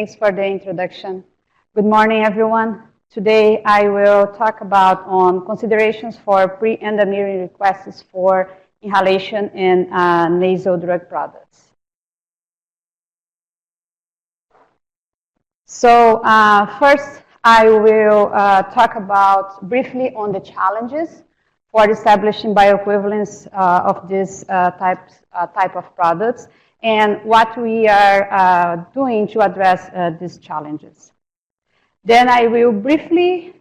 Thanks for the introduction. Good morning, everyone. Today, I will talk about considerations for pre- and admitting requests for inhalation and nasal drug products. So first, I will talk about briefly on the challenges for establishing bioequivalence of this type of products and what we are doing to address these challenges. Then I will briefly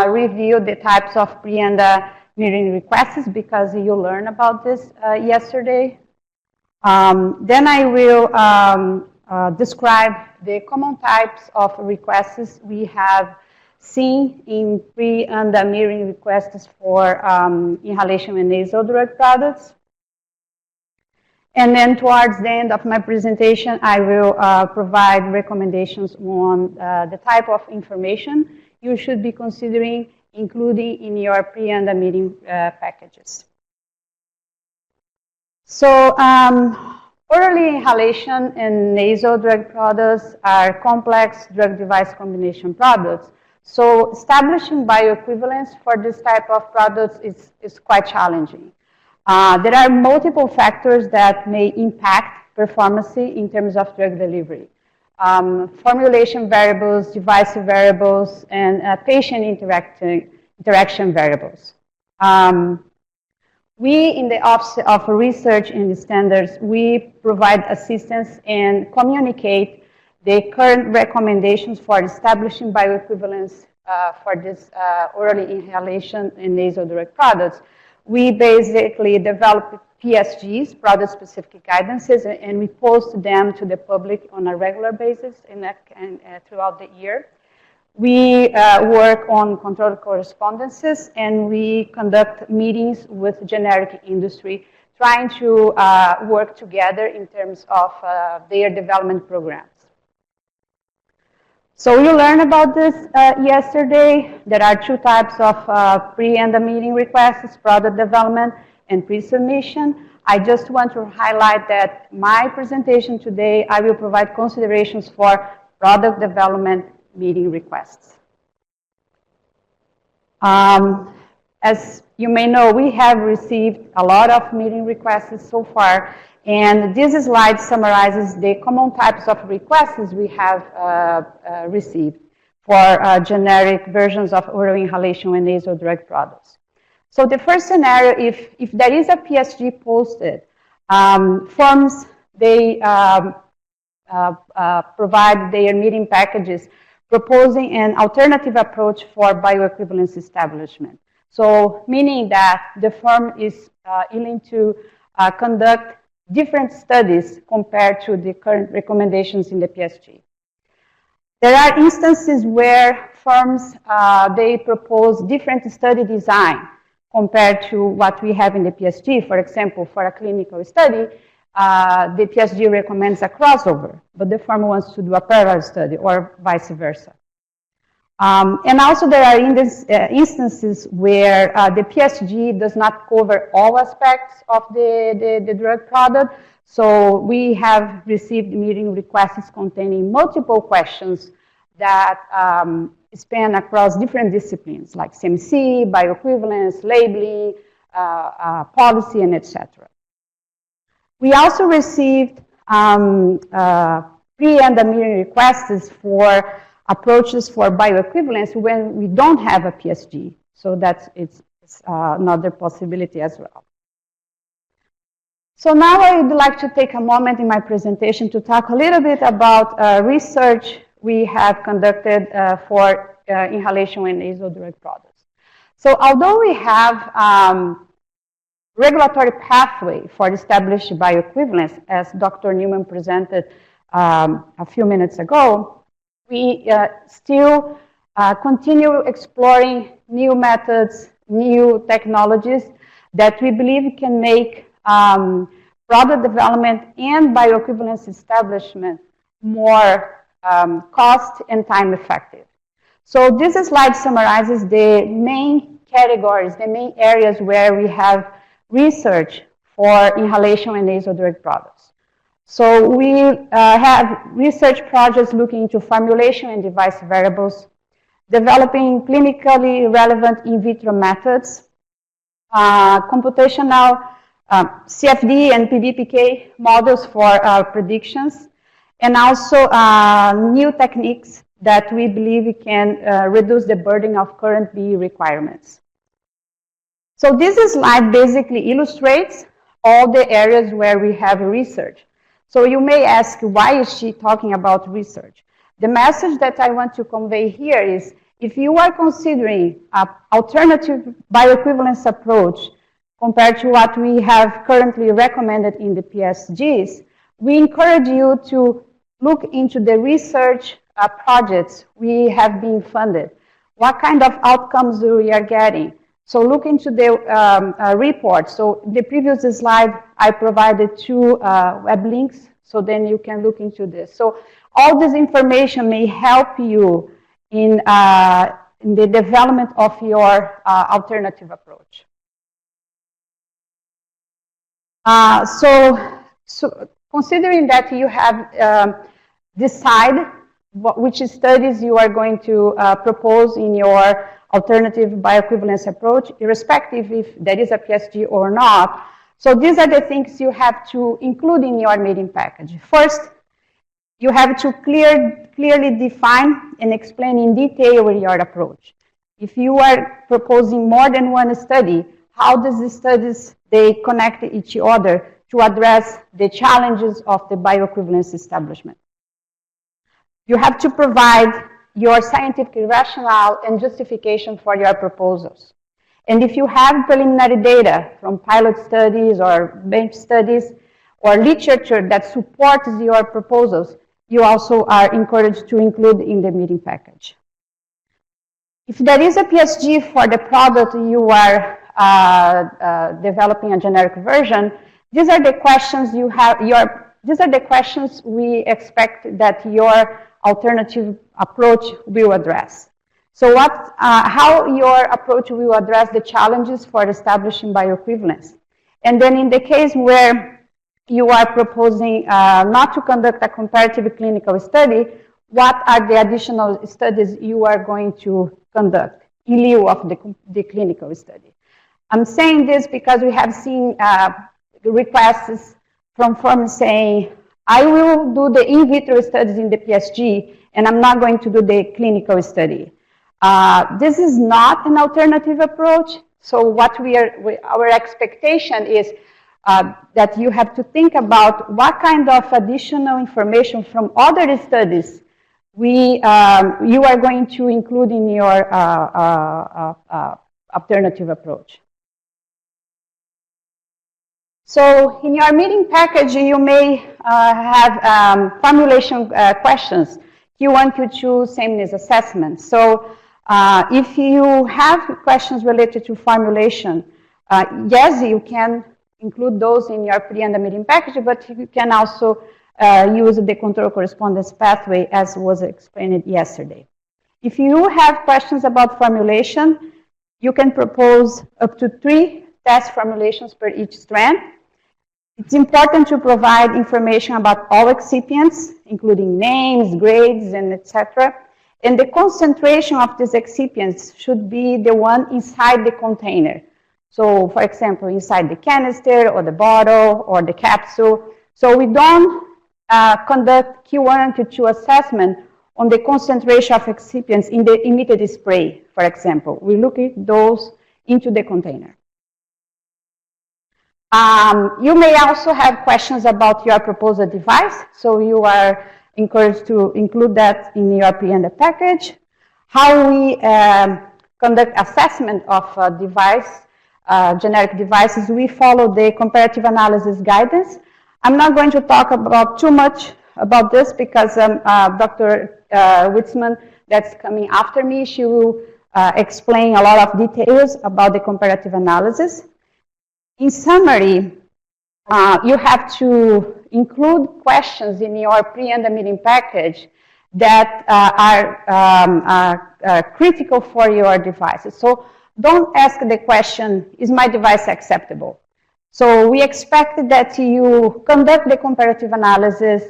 review the types of pre- and admitting requests because you learned about this yesterday. Then I will describe the common types of requests we have seen in pre- and admitting requests for inhalation and nasal drug products. And then towards the end of my presentation, I will provide recommendations on the type of information you should be considering including in your pre- and admitting packages. So orally inhalation and nasal drug products are complex drug-device combination products. So establishing bioequivalence for this type of products is quite challenging. There are multiple factors that may impact performance in terms of drug delivery. Formulation variables, device variables, and patient interaction variables. We, in the Office of Research and Standards, we provide assistance and communicate the current recommendations for establishing bioequivalence for this orally inhalation and nasal drug products. We basically develop PSGs, product-specific guidances, and we post them to the public on a regular basis and throughout the year. We work on controlled correspondences, and we conduct meetings with generic industry, trying to work together in terms of their development programs. So you learned about this yesterday. There are two types of pre- and admitting requests, product development and pre-submission. I just want to highlight that my presentation today, I will provide considerations for product development meeting requests. As you may know, we have received a lot of meeting requests so far, and this slide summarizes the common types of requests we have received for generic versions of oral inhalation and nasal drug products. So the first scenario, if there is a PSG posted, firms, they provide their meeting packages proposing an alternative approach for bioequivalence establishment. So meaning that the firm is willing to conduct different studies compared to the current recommendations in the PSG. There are instances where firms, they propose different study design compared to what we have in the PSG. For example, for a clinical study, the PSG recommends a crossover, but the firm wants to do a parallel study or vice versa. And also there are instances where the PSG does not cover all aspects of the drug product. So we have received meeting requests containing multiple questions that span across different disciplines like CMC, bioequivalence, labeling, policy, and etc. We also received pre- and admitting requests for approaches for bioequivalence when we don't have a PSG. So it's another possibility as well. So now I would like to take a moment in my presentation to talk a little bit about research we have conducted for inhalation and nasal drug products. So although we have regulatory pathway for established bioequivalence, as Dr. Newman presented a few minutes ago, we still continue exploring new methods, new technologies that we believe can make product development and bioequivalence establishment more cost and time effective. So this slide summarizes the main categories, the main areas where we have research for inhalation and nasal drug products. So we have research projects looking into formulation and device variables, developing clinically relevant in vitro methods, computational CFD and PBPK models for predictions, and also new techniques that we believe can reduce the burden of current BE requirements. So this slide basically illustrates all the areas where we have research. So you may ask, why is she talking about research? The message that I want to convey here is, if you are considering an alternative bioequivalence approach compared to what we have currently recommended in the PSGs, we encourage you to look into the research projects we have been funded. What kind of outcomes we are getting? So look into the report. So the previous slide, I provided 2 web links, so then you can look into this. So all this information may help you in the development of your alternative approach. So considering that you have decided which studies you are going to propose in your alternative bioequivalence approach, irrespective if there is a PSG or not. So these are the things you have to include in your meeting package. First, you have to clearly define and explain in detail your approach. If you are proposing more than one study, how does the studies, they connect each other to address the challenges of the bioequivalence establishment. You have to provide your scientific rationale and justification for your proposals. And if you have preliminary data from pilot studies or bench studies or literature that supports your proposals, you also are encouraged to include in the meeting package. If there is a PSG for the product you are developing a generic version, these are the questions you have. These are the questions we expect that your alternative approach will address. So how your approach will address the challenges for establishing bioequivalence. And then in the case where you are proposing not to conduct a comparative clinical study, what are the additional studies you are going to conduct in lieu of the clinical study? I'm saying this because we have seen requests from firms saying, I will do the in vitro studies in the PSG, and I'm not going to do the clinical study. This is not an alternative approach. So what our expectation is that you have to think about what kind of additional information from other studies you are going to include in your alternative approach. So in your meeting package, you may have formulation questions. Q1, Q2, sameness assessment. So if you have questions related to formulation, yes, you can include those in your pre and the meeting package, but you can also use the control correspondence pathway as was explained yesterday. If you have questions about formulation, you can propose up to 3 test formulations per each strand. It's important to provide information about all excipients, including names, grades, and etc. And the concentration of these excipients should be the one inside the container. So, for example, inside the canister or the bottle or the capsule. So we don't conduct Q1 and Q2 assessment on the concentration of excipients in the emitted spray, for example. We look at those into the container. You may also have questions about your proposed device, so you are encouraged to include that in your pre-end package. How we conduct assessment of device, generic devices, we follow the comparative analysis guidance. I'm not going to talk about too much about this because Dr. Witzman, that's coming after me, she will explain a lot of details about the comparative analysis. In summary, you have to include questions in your pre and the meeting package that are critical for your devices. So don't ask the question, is my device acceptable? So we expect that you conduct the comparative analysis,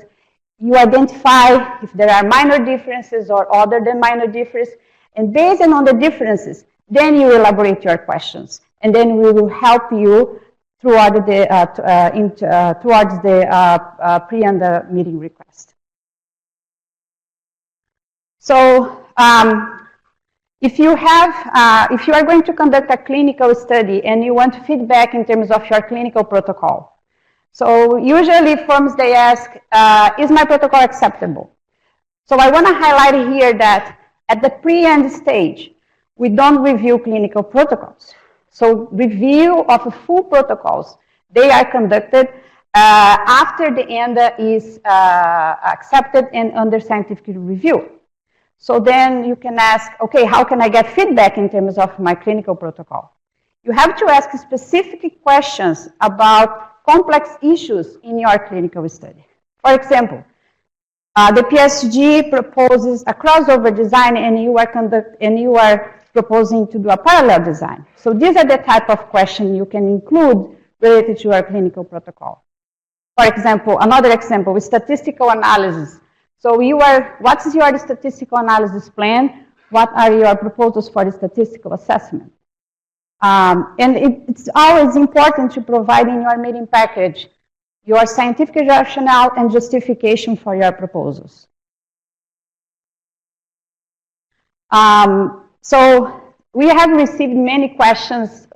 you identify if there are minor differences or other than minor differences, and based on the differences, then you elaborate your questions, and then we will help you towards the pre and the meeting request. So if you are going to conduct a clinical study and you want feedback in terms of your clinical protocol, so usually firms, they ask, is my protocol acceptable? So I want to highlight here that at the pre-end stage, we don't review clinical protocols. So review of full protocols, they are conducted after the ANDA is accepted and under scientific review. So then you can ask, okay, how can I get feedback in terms of my clinical protocol? You have to ask specific questions about complex issues in your clinical study. For example, the PSG proposes a crossover design and you are proposing to do a parallel design. So these are the type of questions you can include related to your clinical protocol. For example, another example is statistical analysis. So what is your statistical analysis plan? What are your proposals for the statistical assessment? And it's always important to provide in your meeting package your scientific rationale and justification for your proposals. So we have received many questions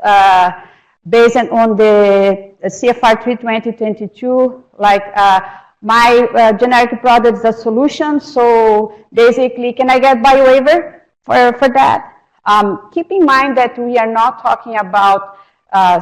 based on the CFR 32022, like my generic product is a solution, so basically, can I get Biowaiver for that? Keep in mind that we are not talking about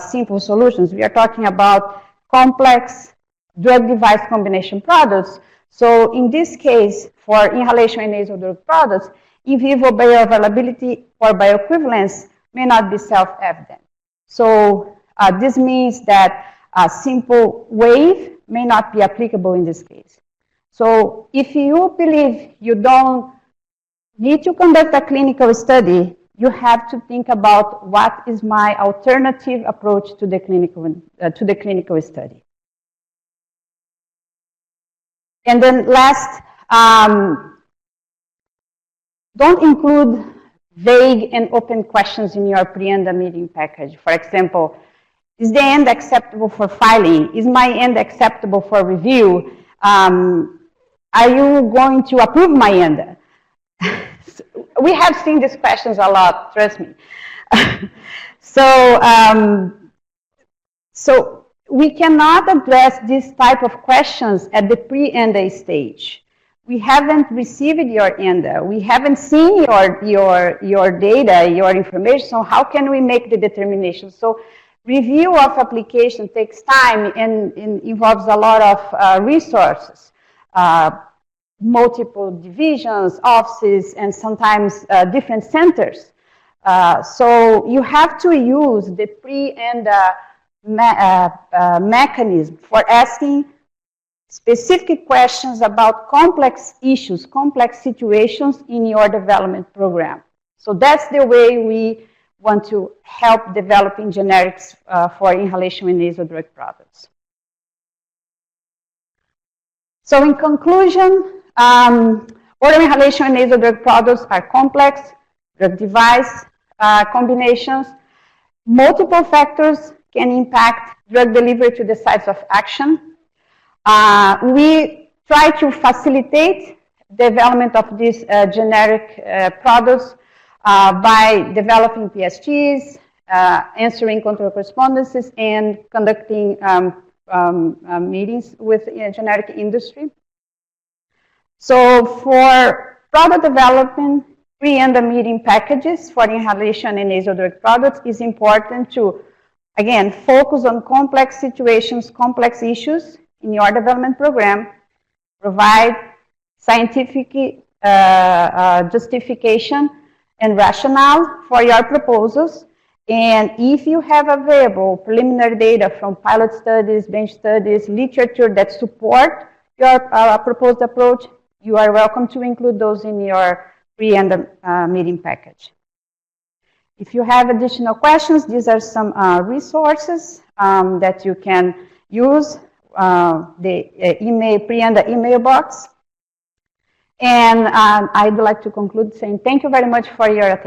simple solutions. We are talking about complex drug-device combination products. So in this case, for inhalation and nasal drug products, in vivo bioavailability or bioequivalence may not be self-evident. So this means that a simple wave may not be applicable in this case. So if you believe you don't need to conduct a clinical study, you have to think about what is my alternative approach to the clinical study. And then last, don't include vague and open questions in your pre-ANDA meeting package. For example, is the ANDA acceptable for filing? Is my ANDA acceptable for review? Are you going to approve my ANDA? We have seen these questions a lot, trust me. So we cannot address this type of questions at the pre-ANDA stage. We haven't received your ANDA. We haven't seen your data, your information, so how can we make the determination? So review of application takes time and involves a lot of resources, multiple divisions, offices, and sometimes different centers. So you have to use the pre-ANDA mechanism for asking specific questions about complex issues, complex situations in your development program. So that's the way we want to help developing generics for inhalation and nasal drug products. So in conclusion, oral inhalation and nasal drug products are complex drug-device combinations. Multiple factors can impact drug delivery to the sites of action. We try to facilitate development of these generic products by developing PSGs, answering control correspondences, and conducting meetings with generic industry. So for product development, pre-ANDA meeting packages for inhalation and nasal drug products is important to, again, focus on complex situations, complex issues in your development program, provide scientific justification and rationale for your proposals, and if you have available preliminary data from pilot studies, bench studies, literature that support your proposed approach, you are welcome to include those in your pre-ANDA meeting package. If you have additional questions, these are some resources that you can use, the email, in the email box. And I'd like to conclude saying thank you very much for your attention.